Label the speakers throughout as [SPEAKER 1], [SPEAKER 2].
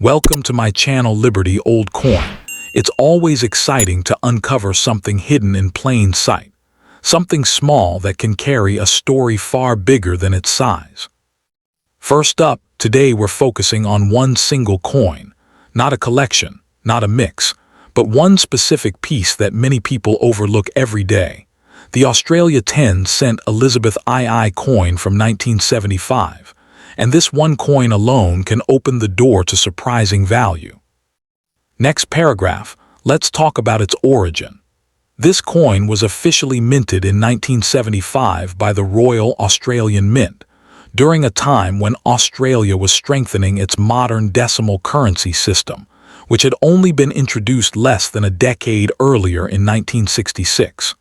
[SPEAKER 1] Welcome to my channel Liberty Old Coin. It's always exciting to uncover something hidden in plain sight. Something small that can carry a story far bigger than its size. First up, today we're focusing on one single coin. Not a collection, not a mix, but one specific piece that many people overlook every day. The Australia 10-cent elizabethii coin from 1975. And this one coin alone can open the door to surprising value. Next paragraph, let's talk about its origin. This coin was officially minted in 1975 by the Royal Australian Mint, during a time when Australia was strengthening its modern decimal currency system, which had only been introduced less than a decade earlier in 1966.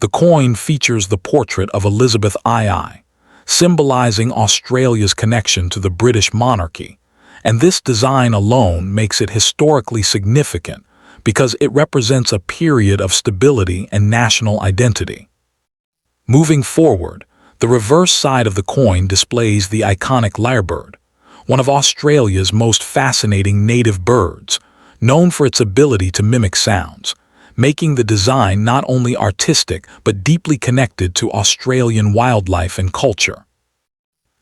[SPEAKER 1] The coin features the portrait of Elizabethii, symbolizing Australia's connection to the British monarchy, and this design alone makes it historically significant because it represents a period of stability and national identity. Moving forward, the reverse side of the coin displays the iconic lyrebird, one of Australia's most fascinating native birds, known for its ability to mimic sounds, making the design not only artistic but deeply connected to Australian wildlife and culture.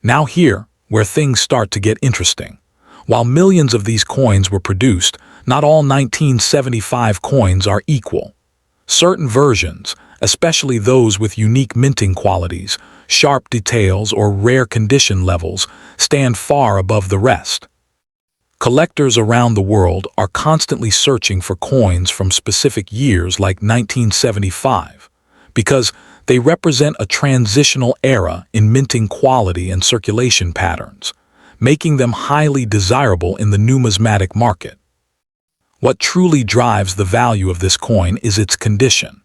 [SPEAKER 1] Now here, where things start to get interesting. While millions of these coins were produced, not all 1975 coins are equal. Certain versions, especially those with unique minting qualities, sharp details, or rare condition levels, stand far above the rest. Collectors around the world are constantly searching for coins from specific years like 1975, because they represent a transitional era in minting quality and circulation patterns, making them highly desirable in the numismatic market. What truly drives the value of this coin is its condition.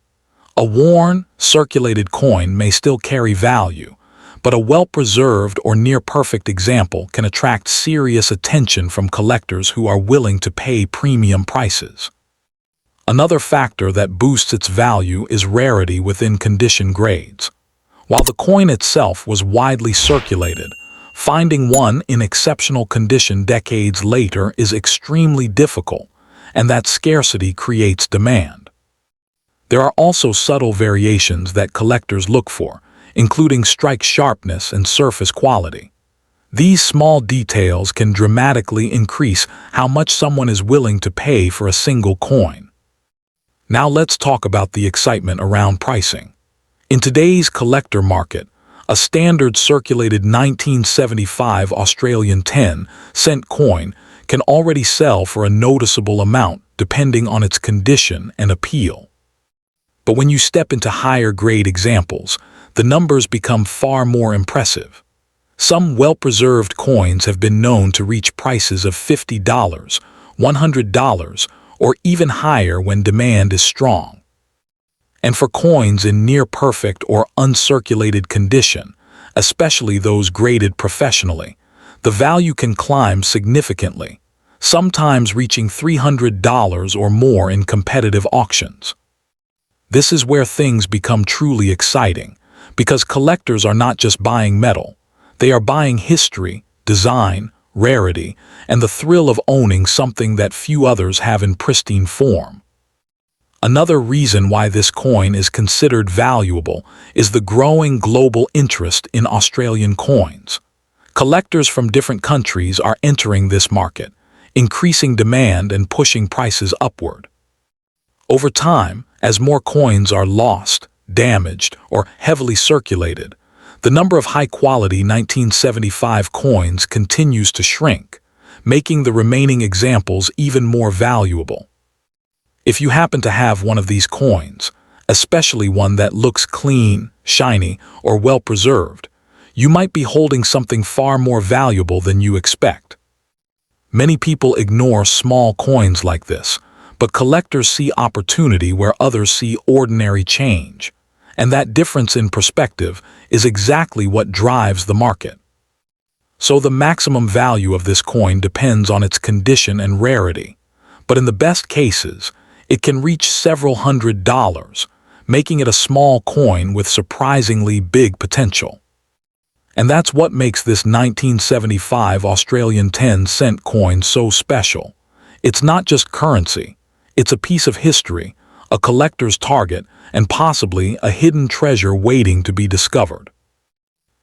[SPEAKER 1] A worn, circulated coin may still carry value, but a well-preserved or near-perfect example can attract serious attention from collectors who are willing to pay premium prices. Another factor that boosts its value is rarity within condition grades. While the coin itself was widely circulated, finding one in exceptional condition decades later is extremely difficult, and that scarcity creates demand. There are also subtle variations that collectors look for, including strike sharpness and surface quality. These small details can dramatically increase how much someone is willing to pay for a single coin. Now let's talk about the excitement around pricing. In today's collector market, a standard circulated 1975 Australian 10-cent coin can already sell for a noticeable amount depending on its condition and appeal. But when you step into higher-grade examples, the numbers become far more impressive. Some well-preserved coins have been known to reach prices of $50, $100, or even higher when demand is strong. And for coins in near-perfect or uncirculated condition, especially those graded professionally, the value can climb significantly, sometimes reaching $300 or more in competitive auctions. This is where things become truly exciting, because collectors are not just buying metal, they are buying history, design, rarity, and the thrill of owning something that few others have in pristine form. Another reason why this coin is considered valuable is the growing global interest in Australian coins. Collectors from different countries are entering this market, increasing demand and pushing prices upward. Over time, as more coins are lost, damaged, or heavily circulated, the number of high-quality 1975 coins continues to shrink, making the remaining examples even more valuable. If you happen to have one of these coins, especially one that looks clean, shiny, or well-preserved, you might be holding something far more valuable than you expect. Many people ignore small coins like this, but collectors see opportunity where others see ordinary change. And that difference in perspective is exactly what drives the market. So the maximum value of this coin depends on its condition and rarity, but in the best cases, it can reach several $100s, making it a small coin with surprisingly big potential. And that's what makes this 1975 Australian 10-cent coin so special. It's not just currency, it's a piece of history, a collector's target, and possibly a hidden treasure waiting to be discovered.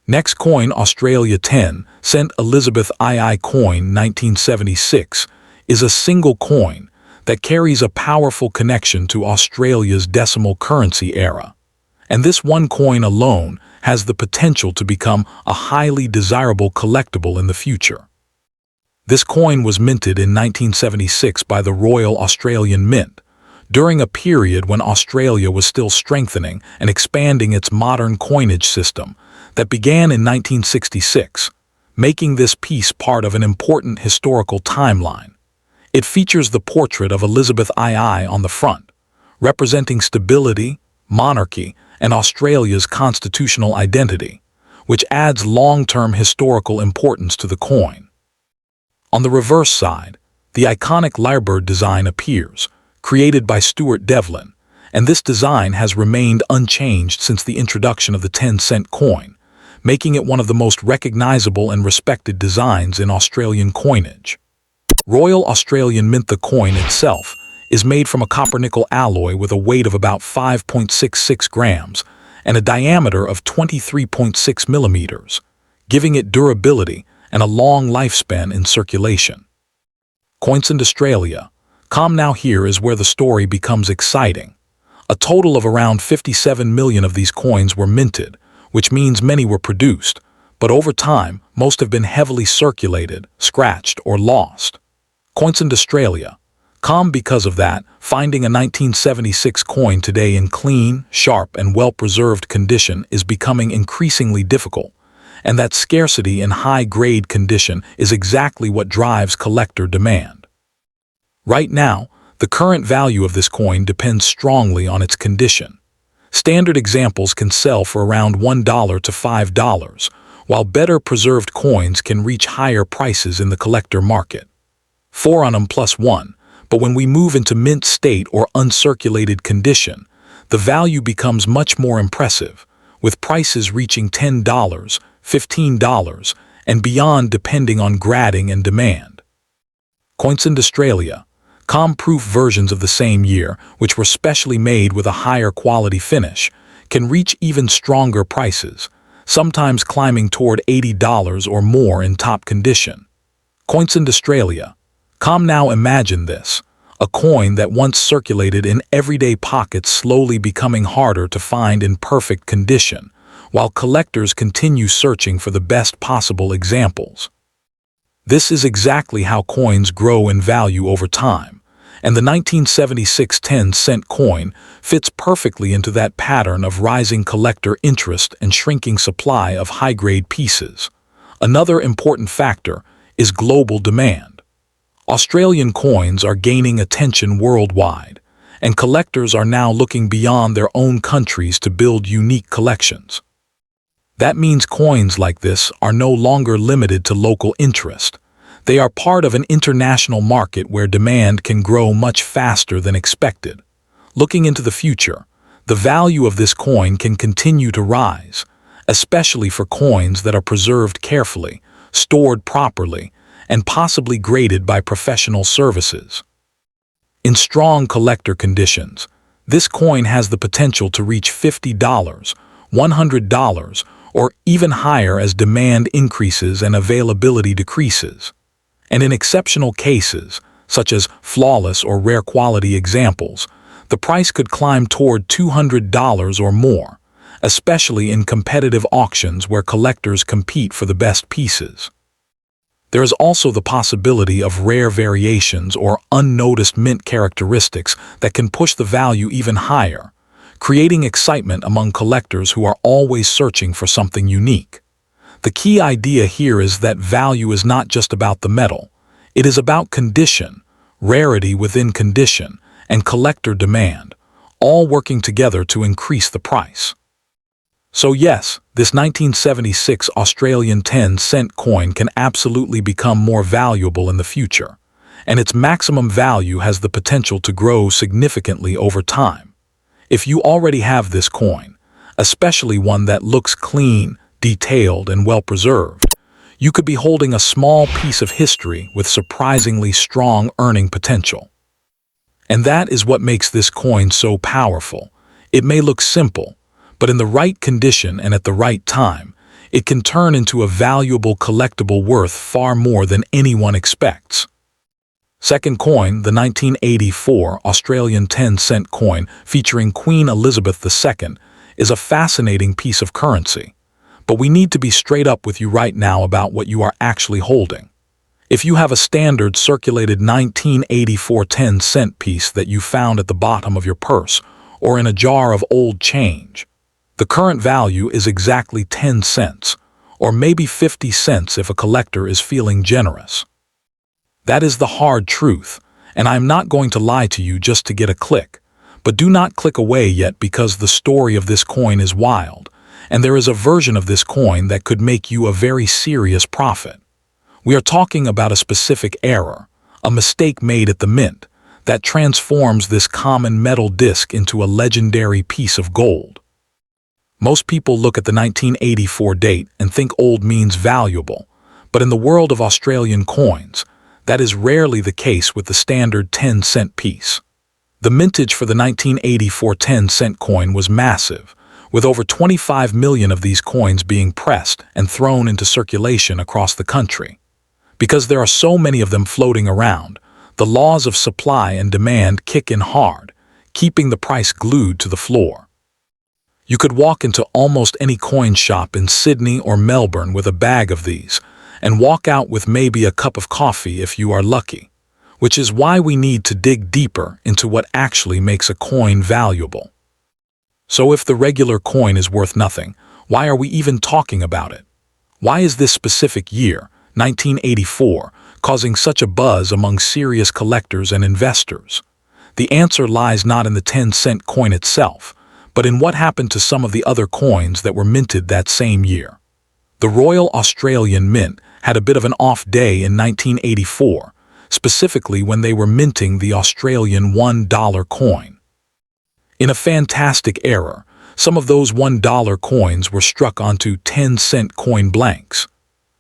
[SPEAKER 1] Next coin, Australia 10-cent Elizabethii coin 1976, is a single coin that carries a powerful connection to Australia's decimal currency era. And this one coin alone has the potential to become a highly desirable collectible in the future. This coin was minted in 1976 by the Royal Australian Mint, during a period when Australia was still strengthening and expanding its modern coinage system that began in 1966, making this piece part of an important historical timeline. It features the portrait of Elizabethii on the front, representing stability, monarchy, and Australia's constitutional identity, which adds long-term historical importance to the coin. On the reverse side, the iconic lyrebird design appears, created by Stuart Devlin, and this design has remained unchanged since the introduction of the 10-cent coin, making it one of the most recognizable and respected designs in Australian coinage. Royal Australian Mint. The coin itself is made from a copper-nickel alloy with a weight of about 5.66 grams and a diameter of 23.6 millimeters, giving it durability and a long lifespan in circulation. Coins in Australia. Now here is where the story becomes exciting. A total of around 57 million of these coins were minted, which means many were produced, but over time, most have been heavily circulated, scratched, or lost. Coins in Australia. Because of that, finding a 1976 coin today in clean, sharp, and well-preserved condition is becoming increasingly difficult, and that scarcity in high-grade condition is exactly what drives collector demand. Right now, the current value of this coin depends strongly on its condition. Standard examples can sell for around $1 to $5, while better preserved coins can reach higher prices in the collector market. 4 on them plus 1, but when we move into mint state or uncirculated condition, the value becomes much more impressive, with prices reaching $10, $15, and beyond depending on grading and demand. Coins in Australia. Proof versions of the same year, which were specially made with a higher quality finish, can reach even stronger prices, sometimes climbing toward $80 or more in top condition. Coins in Australia. Now imagine this, a coin that once circulated in everyday pockets slowly becoming harder to find in perfect condition, while collectors continue searching for the best possible examples. This is exactly how coins grow in value over time, and the 1976 10-cent coin fits perfectly into that pattern of rising collector interest and shrinking supply of high-grade pieces. Another important factor is global demand. Australian coins are gaining attention worldwide, and collectors are now looking beyond their own countries to build unique collections. That means coins like this are no longer limited to local interest. They are part of an international market where demand can grow much faster than expected. Looking into the future, the value of this coin can continue to rise, especially for coins that are preserved carefully, stored properly, and possibly graded by professional services. In strong collector conditions, this coin has the potential to reach $50, $100, or even higher as demand increases and availability decreases. And in exceptional cases, such as flawless or rare quality examples, the price could climb toward $200 or more, especially in competitive auctions where collectors compete for the best pieces. There is also the possibility of rare variations or unnoticed mint characteristics that can push the value even higher, creating excitement among collectors who are always searching for something unique. The key idea here is that value is not just about the metal. It is about condition, rarity within condition, and collector demand, all working together to increase the price. So yes, this 1976 Australian 10-cent coin can absolutely become more valuable in the future, and its maximum value has the potential to grow significantly over time. If you already have this coin, especially one that looks clean, detailed, and well-preserved, you could be holding a small piece of history with surprisingly strong earning potential. And that is what makes this coin so powerful. It may look simple, but in the right condition and at the right time, it can turn into a valuable collectible worth far more than anyone expects. Second coin, the 1984 Australian 10-cent coin featuring Queen Elizabeth II, is a fascinating piece of currency. But we need to be straight up with you right now about what you are actually holding. If you have a standard circulated 1984 10-cent piece that you found at the bottom of your purse or in a jar of old change, the current value is exactly 10 cents, or maybe 50 cents if a collector is feeling generous. That is the hard truth, and I am not going to lie to you just to get a click. But do not click away yet, because the story of this coin is wild, and there is a version of this coin that could make you a very serious profit. We are talking about a specific error, a mistake made at the mint, that transforms this common metal disc into a legendary piece of gold. Most people look at the 1984 date and think old means valuable, but in the world of Australian coins, that is rarely the case with the standard 10-cent piece. The mintage for the 1984 10-cent coin was massive, with over 25 million of these coins being pressed and thrown into circulation across the country. Because there are so many of them floating around, the laws of supply and demand kick in hard, keeping the price glued to the floor. You could walk into almost any coin shop in Sydney or Melbourne with a bag of these, and walk out with maybe a cup of coffee if you are lucky, which is why we need to dig deeper into what actually makes a coin valuable. So if the regular coin is worth nothing, why are we even talking about it? Why is this specific year, 1984, causing such a buzz among serious collectors and investors? The answer lies not in the 10-cent coin itself, but in what happened to some of the other coins that were minted that same year. The Royal Australian Mint had a bit of an off day in 1984, specifically when they were minting the Australian $1 coin. In a fantastic error, some of those $1 coins were struck onto 10-cent coin blanks.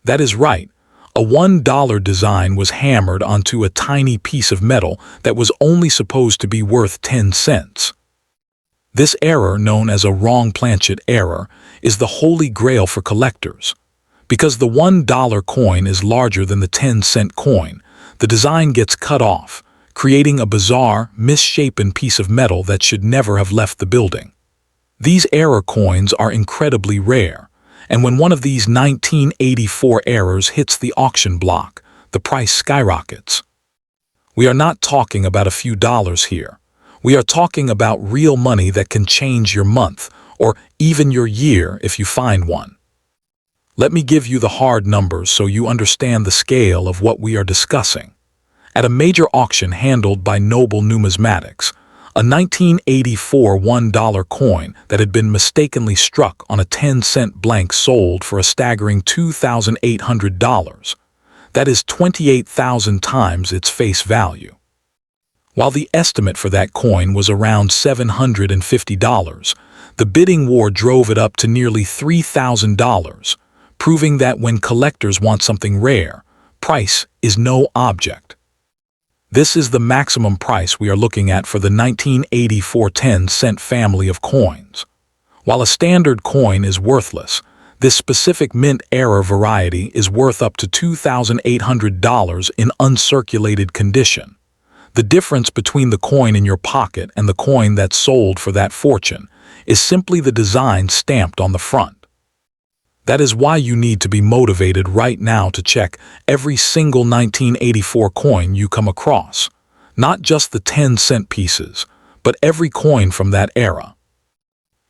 [SPEAKER 1] That is right, a $1 design was hammered onto a tiny piece of metal that was only supposed to be worth 10 cents. This error, known as a wrong planchet error, is the holy grail for collectors. Because the $1 coin is larger than the 10-cent coin, the design gets cut off, creating a bizarre, misshapen piece of metal that should never have left the building. These error coins are incredibly rare, and when one of these 1984 errors hits the auction block, the price skyrockets. We are not talking about a few dollars here. We are talking about real money that can change your month, or even your year if you find one. Let me give you the hard numbers so you understand the scale of what we are discussing. At a major auction handled by Noble Numismatics, a 1984 $1 coin that had been mistakenly struck on a 10-cent blank sold for a staggering $2,800. That is 28,000 times its face value. While the estimate for that coin was around $750, the bidding war drove it up to nearly $3,000, proving that when collectors want something rare, price is no object. This is the maximum price we are looking at for the 1984 10-cent family of coins. While a standard coin is worthless, this specific mint error variety is worth up to $2,800 in uncirculated condition. The difference between the coin in your pocket and the coin that's sold for that fortune is simply the design stamped on the front. That is why you need to be motivated right now to check every single 1984 coin you come across, not just the 10-cent pieces, but every coin from that era.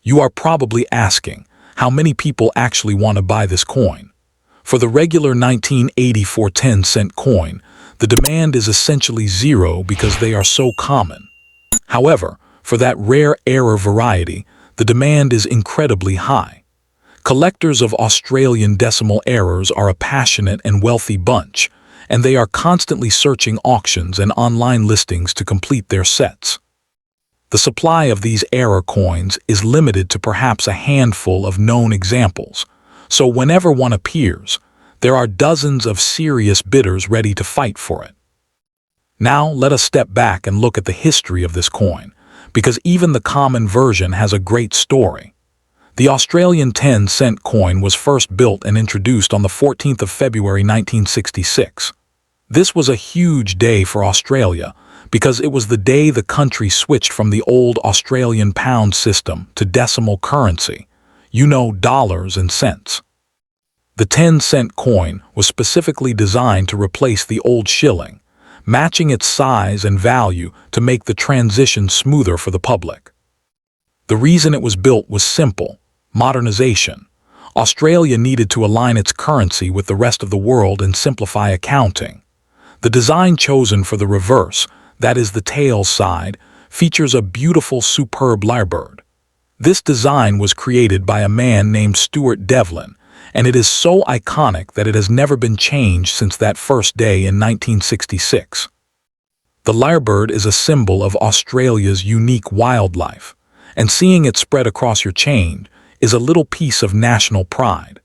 [SPEAKER 1] You are probably asking, how many people actually want to buy this coin? For the regular 1984 10-cent coin, the demand is essentially zero because they are so common. However, for that rare error variety, the demand is incredibly high. Collectors of Australian decimal errors are a passionate and wealthy bunch, and they are constantly searching auctions and online listings to complete their sets. The supply of these error coins is limited to perhaps a handful of known examples, So whenever one appears, there are dozens of serious bidders ready to fight for it. Now let us step back and look at the history of this coin, because even the common version has a great story. The Australian 10-cent coin was first built and introduced on the 14th of February 1966. This was a huge day for Australia because it was the day the country switched from the old Australian pound system to decimal currency, dollars and cents. The 10-cent coin was specifically designed to replace the old shilling, matching its size and value to make the transition smoother for the public. The reason it was built was simple: modernization. Australia needed to align its currency with the rest of the world and simplify accounting. The design chosen for the reverse, that is the tail side, features a beautiful, superb lyrebird. This design was created by a man named Stuart Devlin, and it is so iconic that it has never been changed since that first day in 1966. The lyrebird is a symbol of Australia's unique wildlife, and seeing it spread across your chain is a little piece of national pride.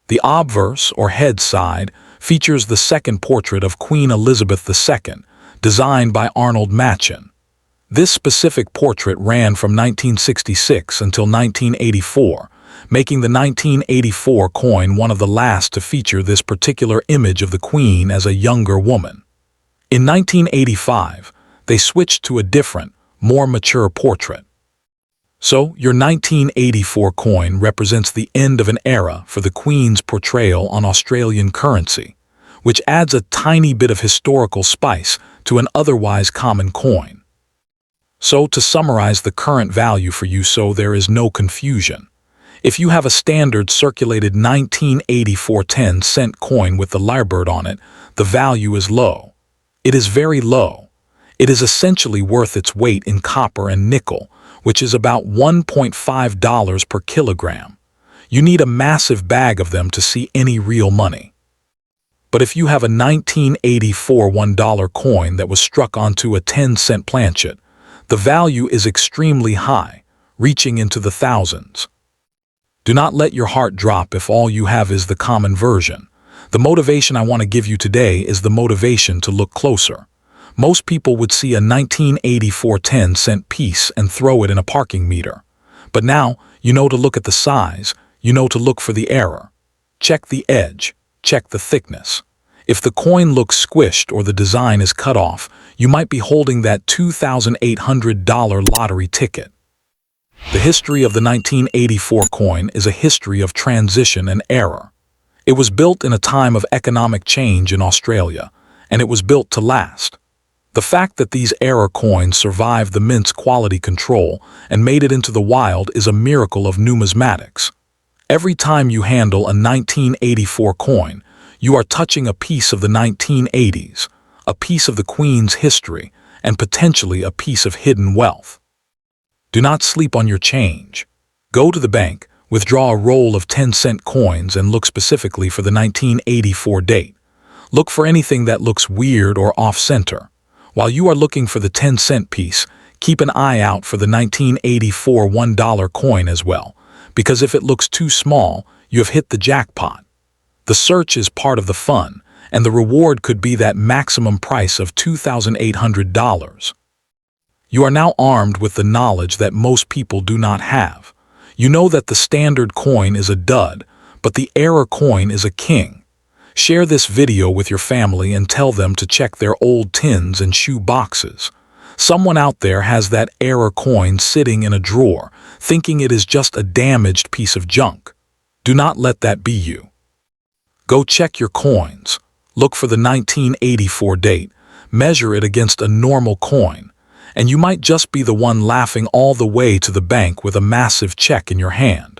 [SPEAKER 1] The obverse, or head side, features the second portrait of Queen Elizabeth II, designed by Arnold Machin. This specific portrait ran from 1966 until 1984, making the 1984 coin one of the last to feature this particular image of the Queen as a younger woman. In 1985, they switched to a different, more mature portrait. So, your 1984 coin represents the end of an era for the Queen's portrayal on Australian currency, which adds a tiny bit of historical spice to an otherwise common coin. So, to summarize the current value for you so there is no confusion, if you have a standard circulated 1984 10-cent coin with the lyrebird on it, the value is low. It is very low. It is essentially worth its weight in copper and nickel, which is about $1.5 per kilogram. You need a massive bag of them to see any real money. But if you have a 1984 $1 coin that was struck onto a 10-cent planchet, the value is extremely high, reaching into the thousands. Do not let your heart drop if all you have is the common version. The motivation I want to give you today is the motivation to look closer. Most people would see a 1984 10-cent piece and throw it in a parking meter. But now, you know to look at the size, you know to look for the error. Check the edge, check the thickness. If the coin looks squished or the design is cut off, you might be holding that $2,800 lottery ticket. The history of the 1984 coin is a history of transition and error. It was built in a time of economic change in Australia, and it was built to last. The fact that these error coins survived the mint's quality control and made it into the wild is a miracle of numismatics. Every time you handle a 1984 coin, you are touching a piece of the 1980s, a piece of the Queen's history, and potentially a piece of hidden wealth. Do not sleep on your change. Go to the bank, withdraw a roll of 10-cent coins, and look specifically for the 1984 date. Look for anything that looks weird or off-center. While you are looking for the 10-cent piece, keep an eye out for the 1984 $1 coin as well, because if it looks too small, you have hit the jackpot. The search is part of the fun, and the reward could be that maximum price of $2,800. You are now armed with the knowledge that most people do not have. You know that the standard coin is a dud, but the error coin is a king. Share this video with your family and tell them to check their old tins and shoe boxes. Someone out there has that error coin sitting in a drawer, thinking it is just a damaged piece of junk. Do not let that be you. Go check your coins. Look for the 1984 date. Measure it against a normal coin, and you might just be the one laughing all the way to the bank with a massive check in your hand.